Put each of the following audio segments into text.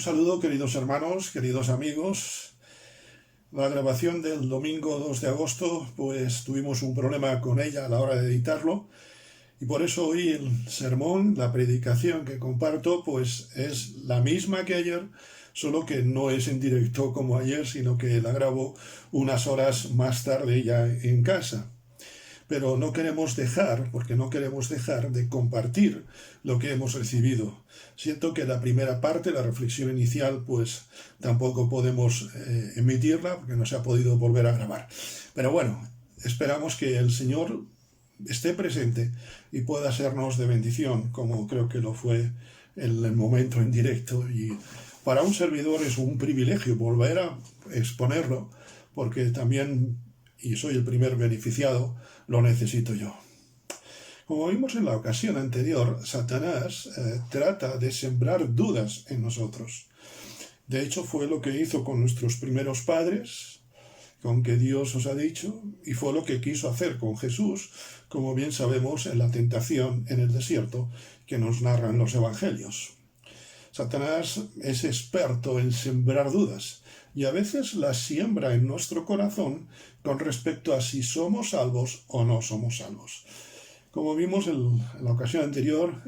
saludo, queridos hermanos, queridos amigos. La grabación del domingo 2 de agosto, pues tuvimos un problema con ella a la hora de editarlo y por eso hoy el sermón, la predicación que comparto, pues es la misma que ayer, solo que no es en directo como ayer, sino que la grabo unas horas más tarde ya en casa. Pero no queremos dejar, porque no queremos dejar de compartir lo que hemos recibido. Siento que la primera parte, la reflexión inicial, pues tampoco podemos emitirla porque no se ha podido volver a grabar. Pero bueno, esperamos que el Señor esté presente y pueda sernos de bendición, como creo que lo fue en el momento en directo. Y para un servidor es un privilegio volver a exponerlo, porque también, y soy el primer beneficiado, lo necesito yo. Como vimos en la ocasión anterior, Satanás trata de sembrar dudas en nosotros. De hecho, fue lo que hizo con nuestros primeros padres, con que Dios os ha dicho, y fue lo que quiso hacer con Jesús, como bien sabemos en la tentación en el desierto que nos narran los evangelios. Satanás es experto en sembrar dudas, y a veces las siembra en nuestro corazón con respecto a si somos salvos o no somos salvos. Como vimos en la ocasión anterior,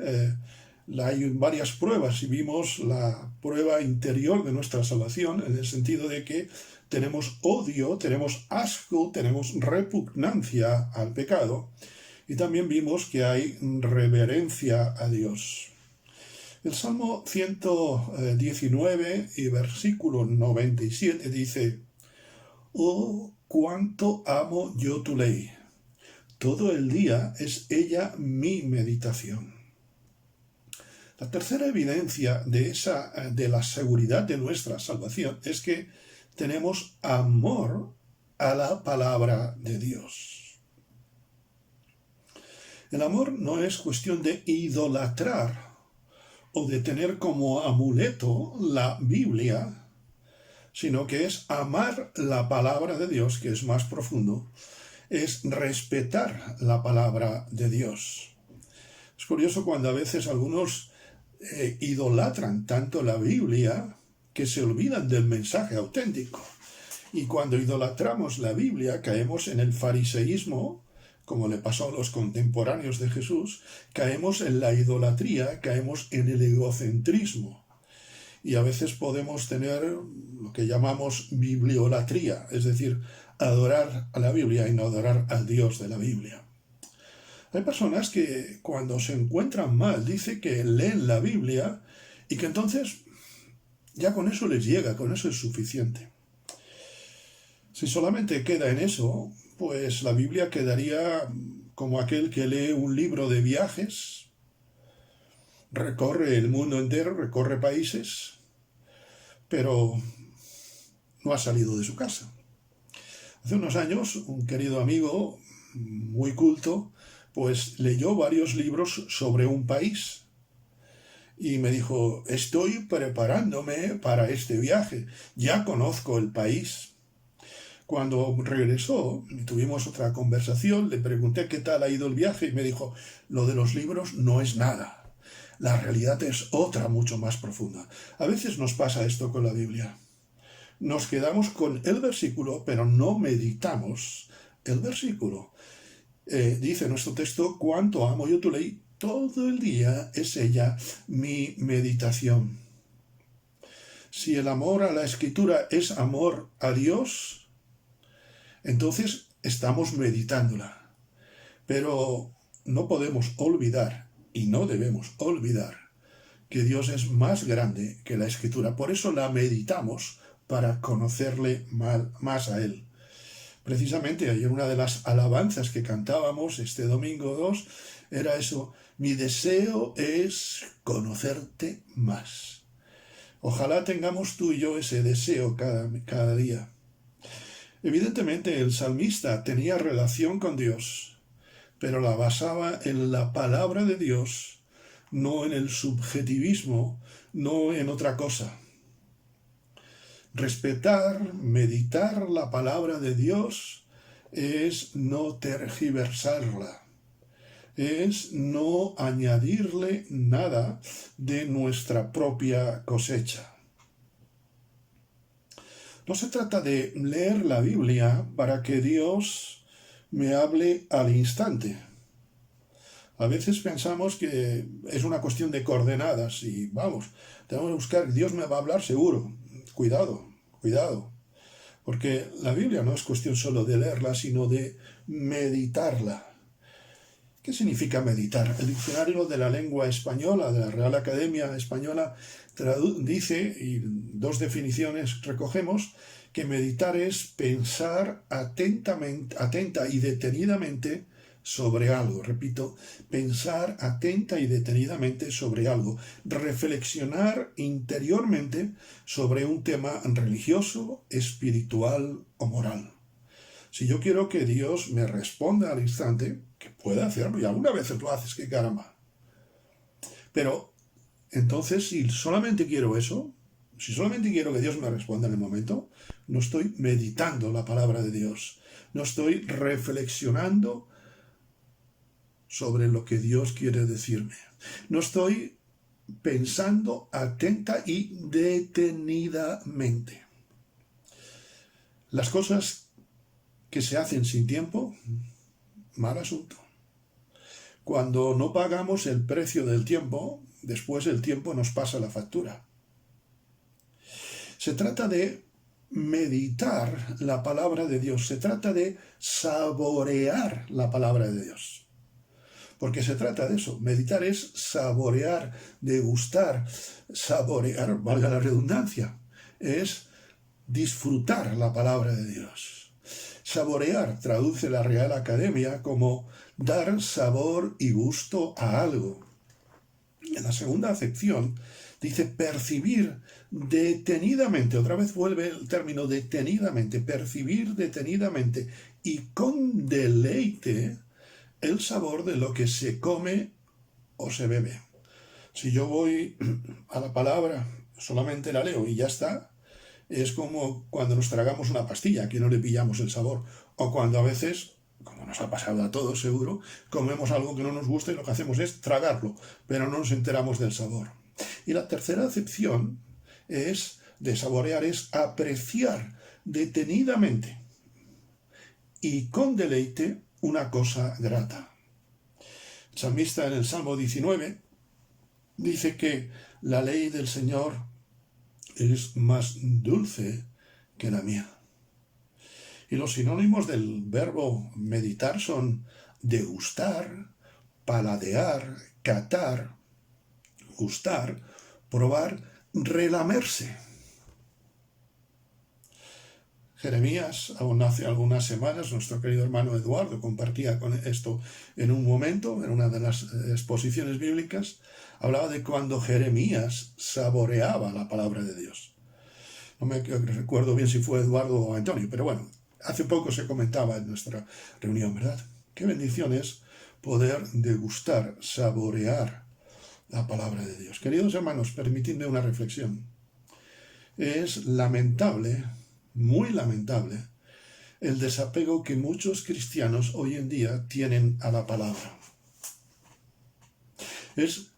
hay varias pruebas y vimos la prueba interior de nuestra salvación en el sentido de que tenemos odio, tenemos asco, tenemos repugnancia al pecado y también vimos que hay reverencia a Dios. El Salmo 119 y versículo 97 dice: «Oh, cuánto amo yo tu ley. Todo el día es ella mi meditación». La tercera evidencia de la seguridad de nuestra salvación es que tenemos amor a la palabra de Dios. El amor no es cuestión de idolatrar o de tener como amuleto la Biblia, sino que es amar la palabra de Dios, que es más profundo, es respetar la palabra de Dios. Es curioso cuando a veces algunos idolatran tanto la Biblia que se olvidan del mensaje auténtico. Y cuando idolatramos la Biblia caemos en el fariseísmo, como le pasó a los contemporáneos de Jesús, caemos en la idolatría, caemos en el egocentrismo. Y a veces podemos tener lo que llamamos bibliolatría, es decir, adorar a la Biblia y no adorar al Dios de la Biblia. Hay personas que cuando se encuentran mal dicen que leen la Biblia y que entonces ya con eso les llega, con eso es suficiente. Si solamente queda en eso, pues la Biblia quedaría como aquel que lee un libro de viajes, recorre el mundo entero, recorre países, pero no ha salido de su casa. Hace unos años, un querido amigo muy culto, pues leyó varios libros sobre un país y me dijo: estoy preparándome para este viaje, ya conozco el país. Cuando regresó, tuvimos otra conversación, le pregunté qué tal ha ido el viaje y me dijo: lo de los libros no es nada, la realidad es otra mucho más profunda. A veces nos pasa esto con la Biblia. Nos quedamos con el versículo, pero no meditamos el versículo. Dice nuestro texto: «Cuánto amo yo tu ley, todo el día es ella mi meditación». Si el amor a la Escritura es amor a Dios, entonces estamos meditándola. Pero no podemos olvidar, y no debemos olvidar, que Dios es más grande que la Escritura. Por eso la meditamos, para conocerle más a Él. Precisamente ayer una de las alabanzas que cantábamos este domingo 2 era eso: mi deseo es conocerte más. Ojalá tengamos tú y yo ese deseo cada día. Evidentemente el salmista tenía relación con Dios, pero la basaba en la palabra de Dios, no en el subjetivismo, no en otra cosa. Respetar, meditar la palabra de Dios es no tergiversarla, es no añadirle nada de nuestra propia cosecha. No se trata de leer la Biblia para que Dios me hable al instante. A veces pensamos que es una cuestión de coordenadas y vamos, tenemos que buscar, Dios me va a hablar seguro. Cuidado, cuidado. Porque la Biblia no es cuestión solo de leerla, sino de meditarla. ¿Qué significa meditar? El diccionario de la lengua española, de la Real Academia Española, dice, y dos definiciones recogemos, que meditar es pensar atenta y detenidamente sobre algo. Repito, pensar atenta y detenidamente sobre algo. Reflexionar interiormente sobre un tema religioso, espiritual o moral. Si yo quiero que Dios me responda al instante, que puede hacerlo, y algunas veces lo haces, que caramba. Pero entonces, si solamente quiero eso, si solamente quiero que Dios me responda en el momento, no estoy meditando la palabra de Dios, no estoy reflexionando sobre lo que Dios quiere decirme, no estoy pensando atenta y detenidamente. Las cosas que se hacen sin tiempo, mal asunto. Cuando no pagamos el precio del tiempo, después el tiempo nos pasa la factura. Se trata de meditar la palabra de Dios, se trata de saborear la palabra de Dios. Porque se trata de eso, meditar es saborear, degustar, saborear, valga la redundancia, es disfrutar la palabra de Dios. Saborear traduce la Real Academia como dar sabor y gusto a algo. En la segunda acepción dice percibir detenidamente, otra vez vuelve el término detenidamente, percibir detenidamente y con deleite el sabor de lo que se come o se bebe. Si yo voy a la palabra, solamente la leo y ya está, es como cuando nos tragamos una pastilla, que no le pillamos el sabor, o cuando a veces, como nos ha pasado a todos seguro, comemos algo que no nos gusta y lo que hacemos es tragarlo, pero no nos enteramos del sabor. Y la tercera acepción de saborear es apreciar detenidamente y con deleite una cosa grata. El salmista en el Salmo 19 dice que la ley del Señor es más dulce que la mía. Y los sinónimos del verbo meditar son degustar, paladear, catar, gustar, probar, relamerse. Jeremías, aún hace algunas semanas, nuestro querido hermano Eduardo compartía con esto en un momento, en una de las exposiciones bíblicas, hablaba de cuando Jeremías saboreaba la palabra de Dios. No me recuerdo bien si fue Eduardo o Antonio, pero bueno, hace poco se comentaba en nuestra reunión, ¿verdad? Qué bendición es poder degustar, saborear la palabra de Dios. Queridos hermanos, permitidme una reflexión. Es lamentable, muy lamentable, el desapego que muchos cristianos hoy en día tienen a la palabra. Es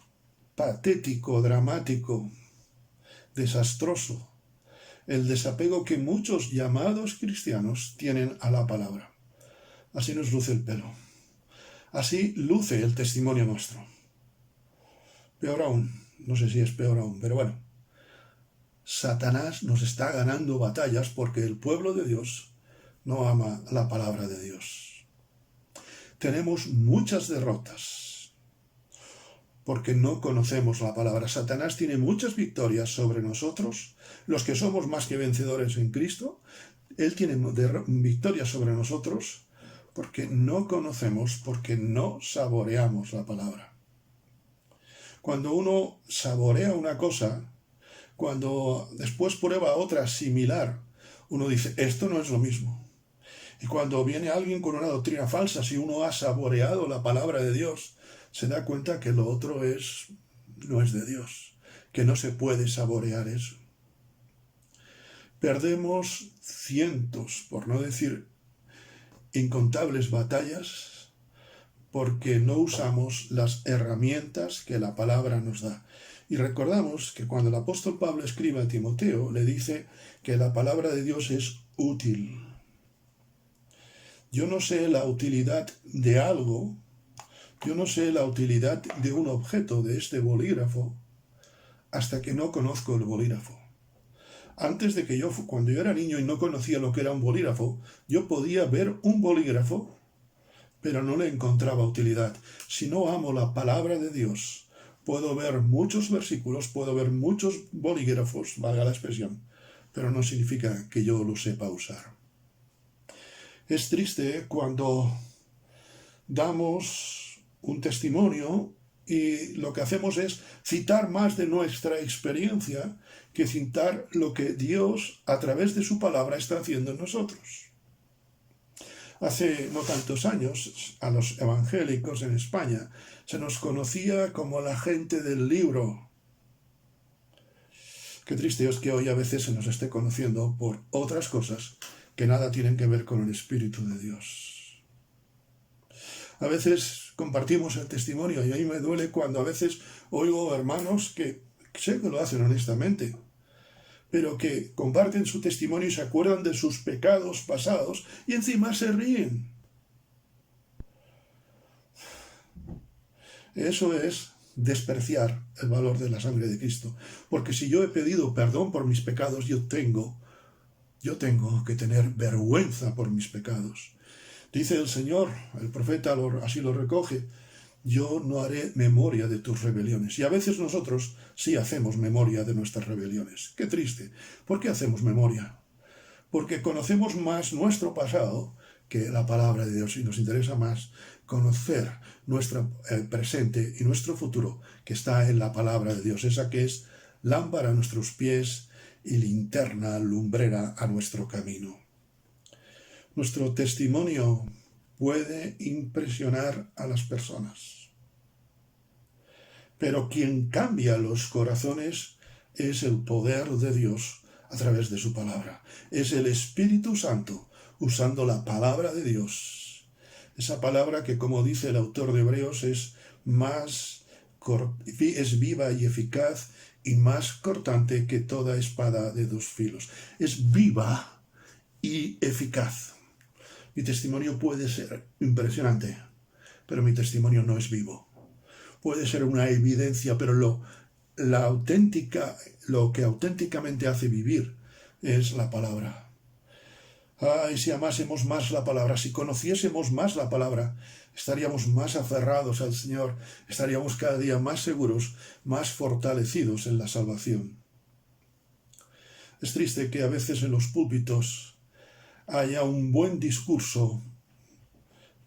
patético, dramático, desastroso el desapego que muchos llamados cristianos tienen a la palabra. Así nos luce el pelo. Así luce el testimonio nuestro. Peor aún, no sé si es peor aún, pero bueno, Satanás nos está ganando batallas porque el pueblo de Dios no ama la palabra de Dios. Tenemos muchas derrotas porque no conocemos la palabra. Satanás tiene muchas victorias sobre nosotros, los que somos más que vencedores en Cristo. Él tiene victorias sobre nosotros porque no conocemos, porque no saboreamos la palabra. Cuando uno saborea una cosa, cuando después prueba otra similar, uno dice, esto no es lo mismo. Y cuando viene alguien con una doctrina falsa, si uno ha saboreado la palabra de Dios, se da cuenta que lo otro no es de Dios, que no se puede saborear eso. Perdemos cientos, por no decir incontables batallas, porque no usamos las herramientas que la palabra nos da. Y recordamos que cuando el apóstol Pablo escribe a Timoteo, le dice que la palabra de Dios es útil. Yo no sé la utilidad de algo, yo no sé la utilidad de un objeto, de este bolígrafo, hasta que no conozco el bolígrafo. Antes de que cuando yo era niño y no conocía lo que era un bolígrafo, yo podía ver un bolígrafo, pero no le encontraba utilidad. Si no amo la palabra de Dios, puedo ver muchos versículos, puedo ver muchos bolígrafos, valga la expresión, pero no significa que yo lo sepa usar. Es triste cuando damos un testimonio y lo que hacemos es citar más de nuestra experiencia que citar lo que Dios a través de su palabra está haciendo en nosotros. Hace no tantos años, a los evangélicos en España se nos conocía como la gente del libro. Qué triste es que hoy a veces se nos esté conociendo por otras cosas que nada tienen que ver con el Espíritu de Dios. A veces compartimos el testimonio y a mí me duele cuando a veces oigo hermanos que sé que lo hacen honestamente, pero que comparten su testimonio y se acuerdan de sus pecados pasados y encima se ríen. Eso es despreciar el valor de la sangre de Cristo, porque si yo he pedido perdón por mis pecados, yo tengo que tener vergüenza por mis pecados. Dice el Señor, el profeta así lo recoge, yo no haré memoria de tus rebeliones. Y a veces nosotros sí hacemos memoria de nuestras rebeliones. Qué triste. ¿Por qué hacemos memoria? Porque conocemos más nuestro pasado que la palabra de Dios y nos interesa más conocer nuestro presente y nuestro futuro que está en la palabra de Dios, esa que es lámpara a nuestros pies y linterna lumbrera a nuestro camino. Nuestro testimonio puede impresionar a las personas, pero quien cambia los corazones es el poder de Dios a través de su palabra. Es el Espíritu Santo usando la palabra de Dios. Esa palabra que, como dice el autor de Hebreos, es viva y eficaz y más cortante que toda espada de dos filos. Es viva y eficaz. Mi testimonio puede ser impresionante, pero mi testimonio no es vivo. Puede ser una evidencia, pero lo que auténticamente hace vivir es la palabra. Ay, si amásemos más la palabra, si conociésemos más la palabra, estaríamos más aferrados al Señor, estaríamos cada día más seguros, más fortalecidos en la salvación. Es triste que a veces en los púlpitos haya un buen discurso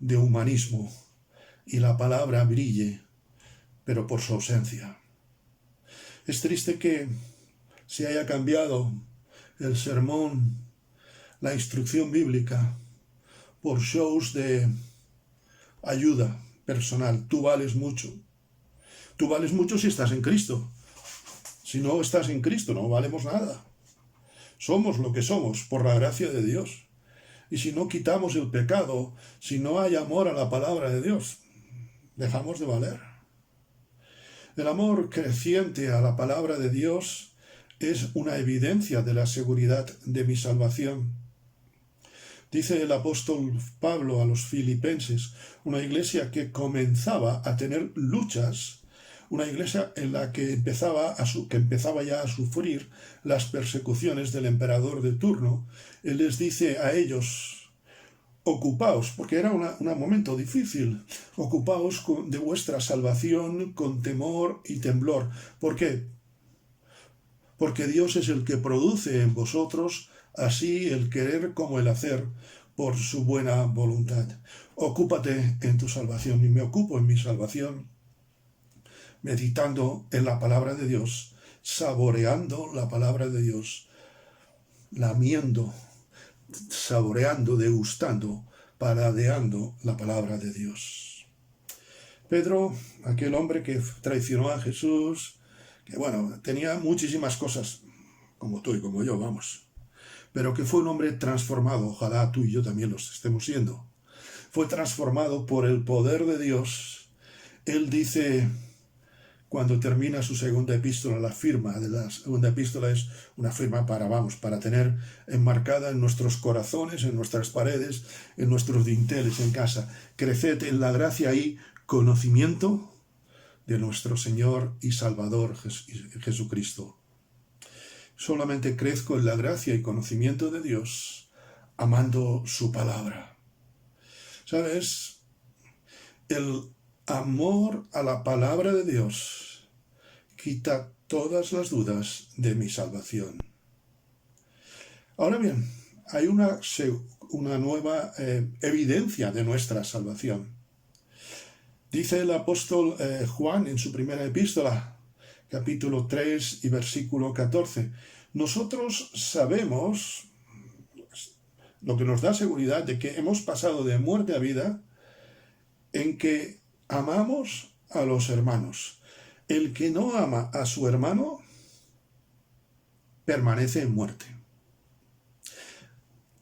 de humanismo y la palabra brille, pero por su ausencia. Es triste que se haya cambiado el sermón, la instrucción bíblica, por shows de ayuda personal. Tú vales mucho. Tú vales mucho si estás en Cristo. Si no estás en Cristo, no valemos nada. Somos lo que somos por la gracia de Dios. Y si no quitamos el pecado, si no hay amor a la palabra de Dios, dejamos de valer. El amor creciente a la palabra de Dios es una evidencia de la seguridad de mi salvación. Dice el apóstol Pablo a los filipenses, una iglesia que comenzaba a tener luchas, una iglesia en la que empezaba ya a sufrir las persecuciones del emperador de turno. Él les dice a ellos, ocupaos, porque era un momento difícil, ocupaos de vuestra salvación con temor y temblor. ¿Por qué? Porque Dios es el que produce en vosotros así el querer como el hacer por su buena voluntad. Ocúpate en tu salvación, y me ocupo en mi salvación, meditando en la palabra de Dios, saboreando la palabra de Dios, lamiendo, saboreando, degustando, paladeando la palabra de Dios. Pedro, aquel hombre que traicionó a Jesús, que tenía muchísimas cosas, como tú y como yo, pero que fue un hombre transformado, ojalá tú y yo también los estemos siendo. Fue transformado por el poder de Dios. Él dice, cuando termina su segunda epístola, la firma de la segunda epístola es una firma para tener enmarcada en nuestros corazones, en nuestras paredes, en nuestros dinteles en casa. Creced en la gracia y conocimiento de nuestro Señor y Salvador Jesucristo. Solamente crezco en la gracia y conocimiento de Dios, amando su palabra. ¿Sabes? El amor a la palabra de Dios quita todas las dudas de mi salvación. Ahora bien, hay una nueva evidencia de nuestra salvación. Dice el apóstol Juan en su primera epístola, capítulo 3 y versículo 14, nosotros sabemos, lo que nos da seguridad de que hemos pasado de muerte a vida, en que amamos a los hermanos. El que no ama a su hermano permanece en muerte.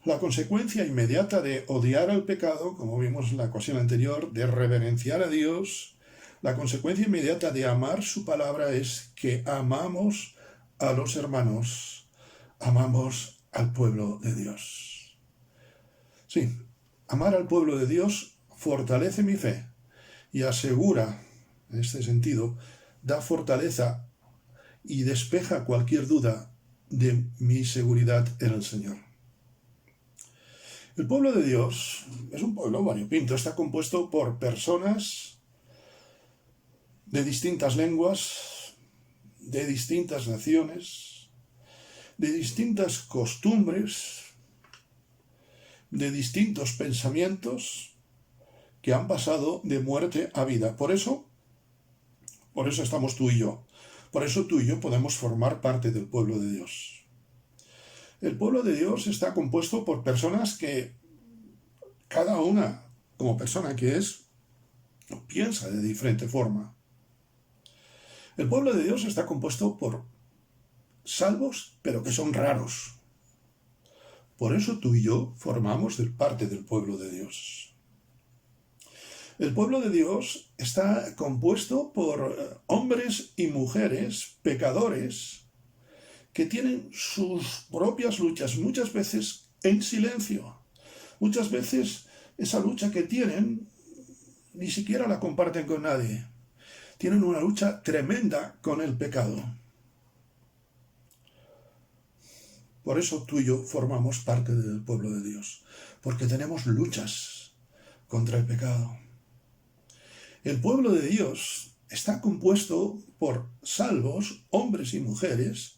La consecuencia inmediata de odiar al pecado, como vimos en la ocasión anterior, de reverenciar a Dios, la consecuencia inmediata de amar su palabra es que amamos a los hermanos, amamos al pueblo de Dios. Sí, amar al pueblo de Dios fortalece mi fe y asegura, en este sentido, da fortaleza y despeja cualquier duda de mi seguridad en el Señor. El pueblo de Dios es un pueblo variopinto, está compuesto por personas de distintas lenguas, de distintas naciones, de distintas costumbres, de distintos pensamientos que han pasado de muerte a vida. Por eso estamos tú y yo. Por eso tú y yo podemos formar parte del pueblo de Dios. El pueblo de Dios está compuesto por personas que cada una, como persona que es, piensa de diferente forma. El pueblo de Dios está compuesto por salvos, pero que son raros. Por eso tú y yo formamos parte del pueblo de Dios. El pueblo de Dios está compuesto por hombres y mujeres pecadores que tienen sus propias luchas, muchas veces en silencio. Muchas veces esa lucha que tienen ni siquiera la comparten con nadie. Tienen una lucha tremenda con el pecado. Por eso tú y yo formamos parte del pueblo de Dios, porque tenemos luchas contra el pecado. El pueblo de Dios está compuesto por salvos, hombres y mujeres,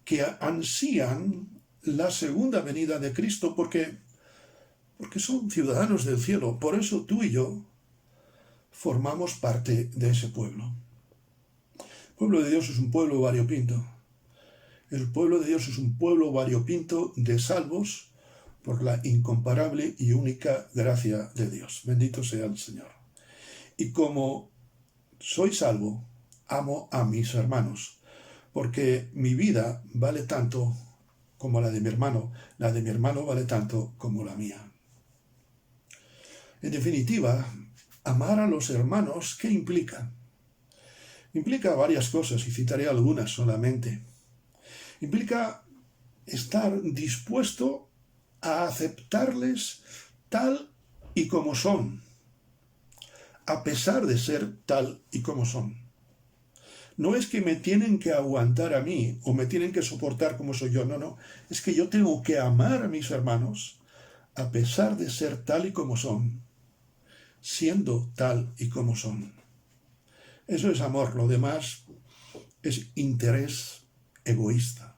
que ansían la segunda venida de Cristo porque son ciudadanos del cielo. Por eso tú y yo formamos parte de ese pueblo. El pueblo de Dios es un pueblo variopinto. El pueblo de Dios es un pueblo variopinto de salvos por la incomparable y única gracia de Dios. Bendito sea el Señor. Y como soy salvo, amo a mis hermanos, porque mi vida vale tanto como la de mi hermano vale tanto como la mía. En definitiva, amar a los hermanos, ¿qué implica? Implica varias cosas, y citaré algunas solamente. Implica estar dispuesto a aceptarles tal y como son, a pesar de ser tal y como son. No es que me tienen que aguantar a mí o me tienen que soportar como soy yo, no. Es que yo tengo que amar a mis hermanos a pesar de ser tal y como son, siendo tal y como son. Eso es amor, lo demás es interés egoísta.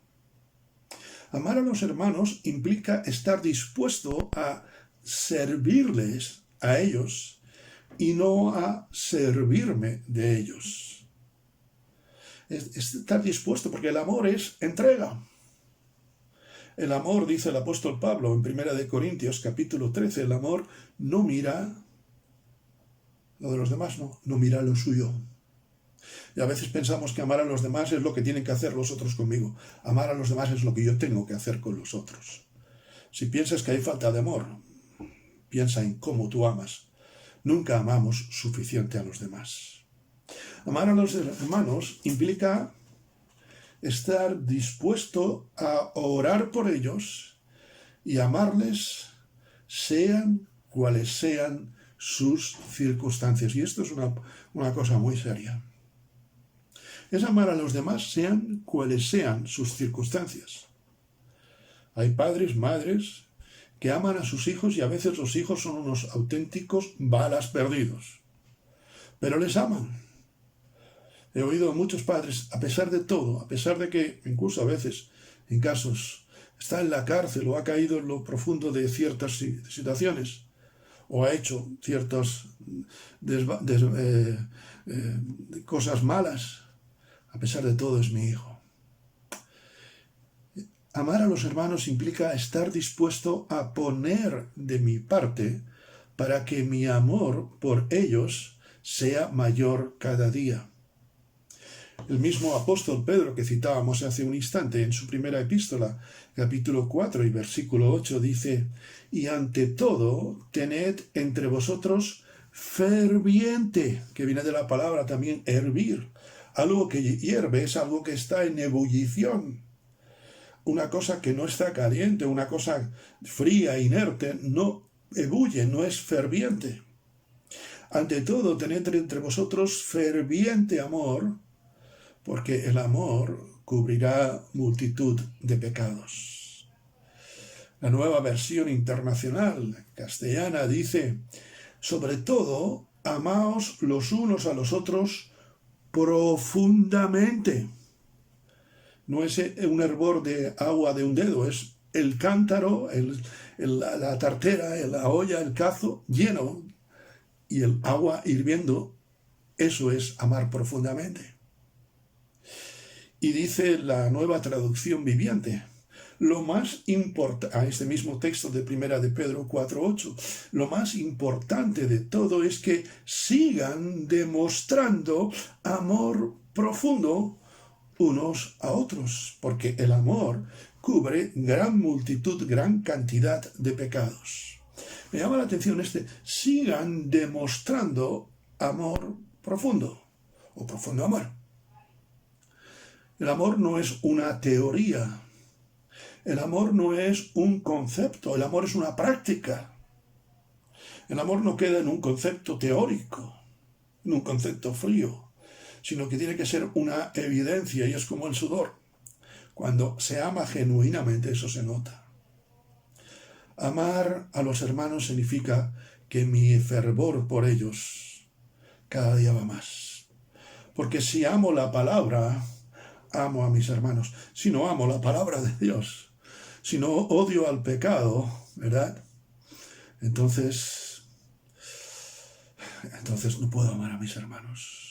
Amar a los hermanos implica estar dispuesto a servirles a ellos y no a servirme de ellos. Es estar dispuesto, porque el amor es entrega. El amor, dice el apóstol Pablo en 1 Corintios capítulo 13, el amor no mira lo de los demás, no mira lo suyo. Y a veces pensamos que amar a los demás es lo que tienen que hacer los otros conmigo. Amar a los demás es lo que yo tengo que hacer con los otros. Si piensas que hay falta de amor, piensa en cómo tú amas. Nunca amamos suficiente a los demás. Amar a los hermanos implica estar dispuesto a orar por ellos y amarles sean cuales sean sus circunstancias. Y esto es una cosa muy seria. Es amar a los demás sean cuales sean sus circunstancias. Hay padres, madres, que aman a sus hijos y a veces los hijos son unos auténticos balas perdidos. Pero les aman. He oído a muchos padres, a pesar de todo, a pesar de que incluso a veces, en casos, está en la cárcel o ha caído en lo profundo de ciertas situaciones, o ha hecho ciertas cosas malas, a pesar de todo es mi hijo. Amar a los hermanos implica estar dispuesto a poner de mi parte para que mi amor por ellos sea mayor cada día. El mismo apóstol Pedro que citábamos hace un instante en su primera epístola, capítulo 4 y versículo 8, dice: y ante todo tened entre vosotros ferviente, que viene de la palabra también hervir. Algo que hierve es algo que está en ebullición. Una cosa que no está caliente, una cosa fría, inerte, no ebulle, no es ferviente. Ante todo tened entre vosotros ferviente amor, porque el amor cubrirá multitud de pecados. La Nueva Versión Internacional Castellana dice: sobre todo, amaos los unos a los otros profundamente. No es un hervor de agua de un dedo, es el cántaro, la tartera, la olla, el cazo lleno y el agua hirviendo. Eso es amar profundamente. Y dice la Nueva Traducción Viviente, lo más importante, a este mismo texto de Primera de Pedro 4:8, lo más importante de todo es que sigan demostrando amor profundo unos a otros, porque el amor cubre gran multitud, gran cantidad de pecados. Me llama la atención sigan demostrando amor profundo, o profundo amor. El amor no es una teoría, el amor no es un concepto, el amor es una práctica. El amor no queda en un concepto teórico, en un concepto frío, sino que tiene que ser una evidencia, y es como el sudor. Cuando se ama genuinamente, eso se nota. Amar a los hermanos significa que mi fervor por ellos cada día va más. Porque si amo la palabra, amo a mis hermanos. Si no amo la palabra de Dios, si no odio al pecado, ¿verdad? Entonces no puedo amar a mis hermanos.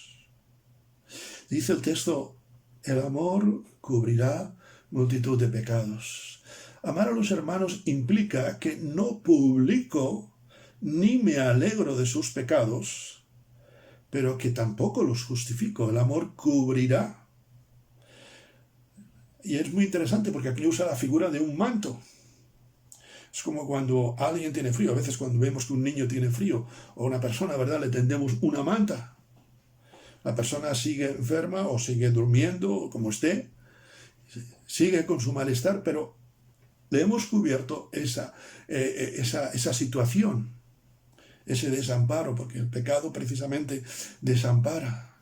Dice el texto, el amor cubrirá multitud de pecados. Amar a los hermanos implica que no publico ni me alegro de sus pecados, pero que tampoco los justifico. El amor cubrirá. Y es muy interesante porque aquí usa la figura de un manto. Es como cuando alguien tiene frío. A veces cuando vemos que un niño tiene frío o una persona, ¿verdad?, le tendemos una manta. La persona sigue enferma o sigue durmiendo o como esté, sigue con su malestar, pero le hemos cubierto esa situación, ese desamparo, porque el pecado precisamente desampara.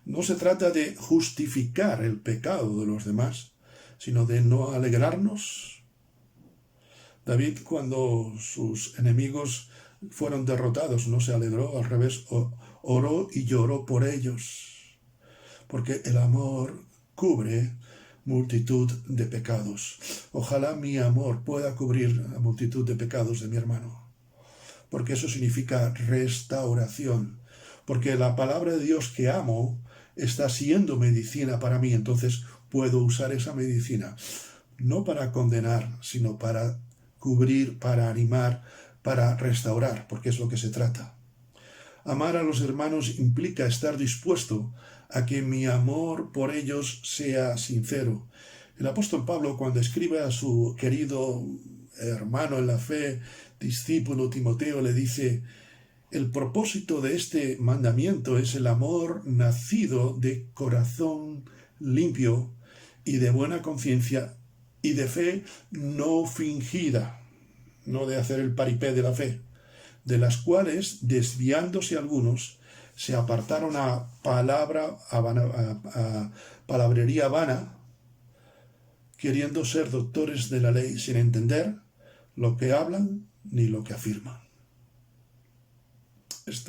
No se trata de justificar el pecado de los demás, sino de no alegrarnos. David, cuando sus enemigos fueron derrotados, no se alegró, al revés, oró y lloró por ellos, porque el amor cubre multitud de pecados. Ojalá mi amor pueda cubrir la multitud de pecados de mi hermano, porque eso significa restauración, porque la palabra de Dios que amo está siendo medicina para mí, entonces puedo usar esa medicina, no para condenar, sino para cubrir, para animar, para restaurar, porque es lo que se trata. Amar a los hermanos implica estar dispuesto a que mi amor por ellos sea sincero. El apóstol Pablo, cuando escribe a su querido hermano en la fe, discípulo Timoteo, le dice: El propósito de este mandamiento es el amor nacido de corazón limpio y de buena conciencia y de fe no fingida, no de hacer el paripé de la fe, de las cuales, desviándose algunos, se apartaron a palabrería vana, queriendo ser doctores de la ley sin entender lo que hablan ni lo que afirman. Es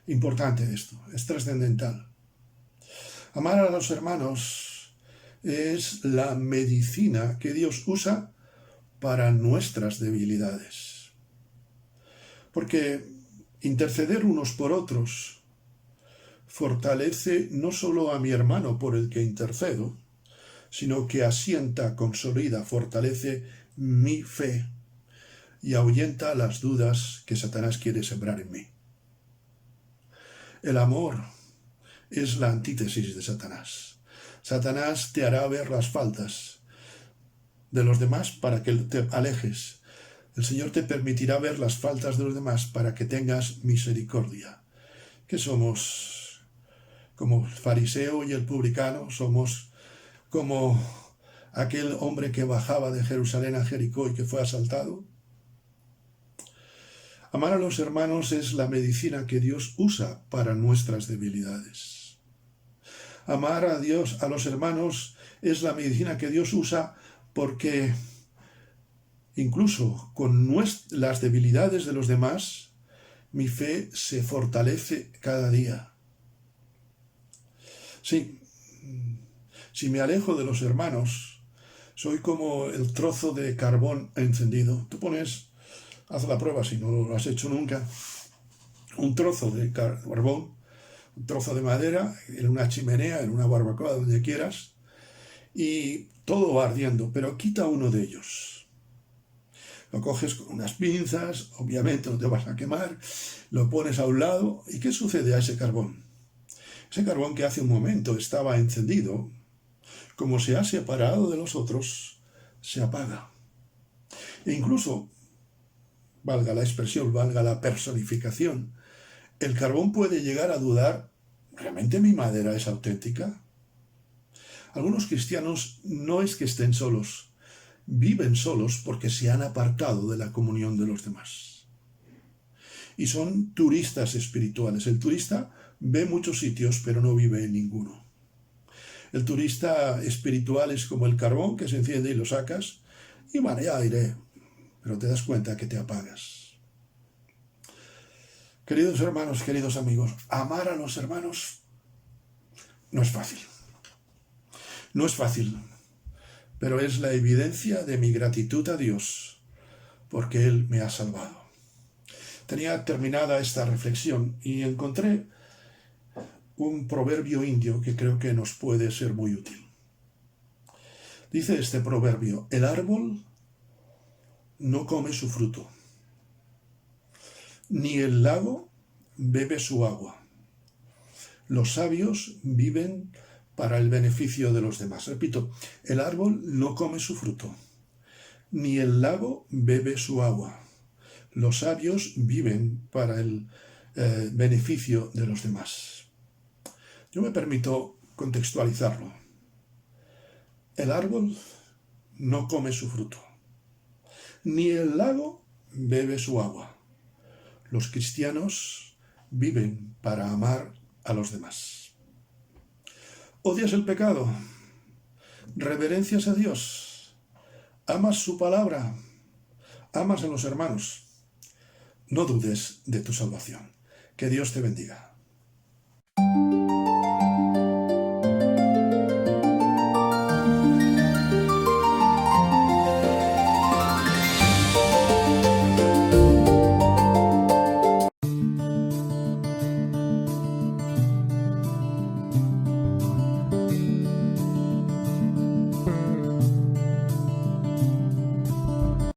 importante esto, es trascendental. Amar a los hermanos es la medicina que Dios usa para nuestras debilidades. Porque interceder unos por otros fortalece no solo a mi hermano por el que intercedo, sino que asienta, consolida, fortalece mi fe y ahuyenta las dudas que Satanás quiere sembrar en mí. El amor es la antítesis de Satanás. Satanás te hará ver las faltas de los demás para que te alejes. El Señor te permitirá ver las faltas de los demás para que tengas misericordia. ¿Qué somos? Como el fariseo y el publicano, somos como aquel hombre que bajaba de Jerusalén a Jericó y que fue asaltado. Amar a los hermanos es la medicina que Dios usa para nuestras debilidades. Amar a Dios, a los hermanos, es la medicina que Dios usa porque incluso con las debilidades de los demás, mi fe se fortalece cada día. Sí, si me alejo de los hermanos, soy como el trozo de carbón encendido. Tú haz la prueba si no lo has hecho nunca, un trozo de carbón, un trozo de madera, en una chimenea, en una barbacoa, donde quieras, y todo va ardiendo, pero quita uno de ellos. Lo coges con unas pinzas, obviamente no te vas a quemar, lo pones a un lado, ¿y qué sucede a ese carbón? Ese carbón que hace un momento estaba encendido, como se ha separado de los otros, se apaga. E incluso, valga la expresión, valga la personificación, el carbón puede llegar a dudar, ¿realmente mi madera es auténtica? Algunos cristianos no es que estén solos, viven solos porque se han apartado de la comunión de los demás. Y son turistas espirituales. El turista ve muchos sitios, pero no vive en ninguno. El turista espiritual es como el carbón que se enciende y lo sacas, y bueno, ya iré, pero te das cuenta que te apagas. Queridos hermanos, queridos amigos, amar a los hermanos no es fácil. No es fácil, pero es la evidencia de mi gratitud a Dios, porque Él me ha salvado. Tenía terminada esta reflexión y encontré un proverbio indio que creo que nos puede ser muy útil. Dice este proverbio: el árbol no come su fruto, ni el lago bebe su agua. Los sabios viven para el beneficio de los demás. Repito, el árbol no come su fruto, ni el lago bebe su agua. Los sabios viven para el beneficio de los demás. Yo me permito contextualizarlo. El árbol no come su fruto, ni el lago bebe su agua. Los cristianos viven para amar a los demás. ¿Odias el pecado? ¿Reverencias a Dios? ¿Amas su palabra? ¿Amas a los hermanos? No dudes de tu salvación. Que Dios te bendiga.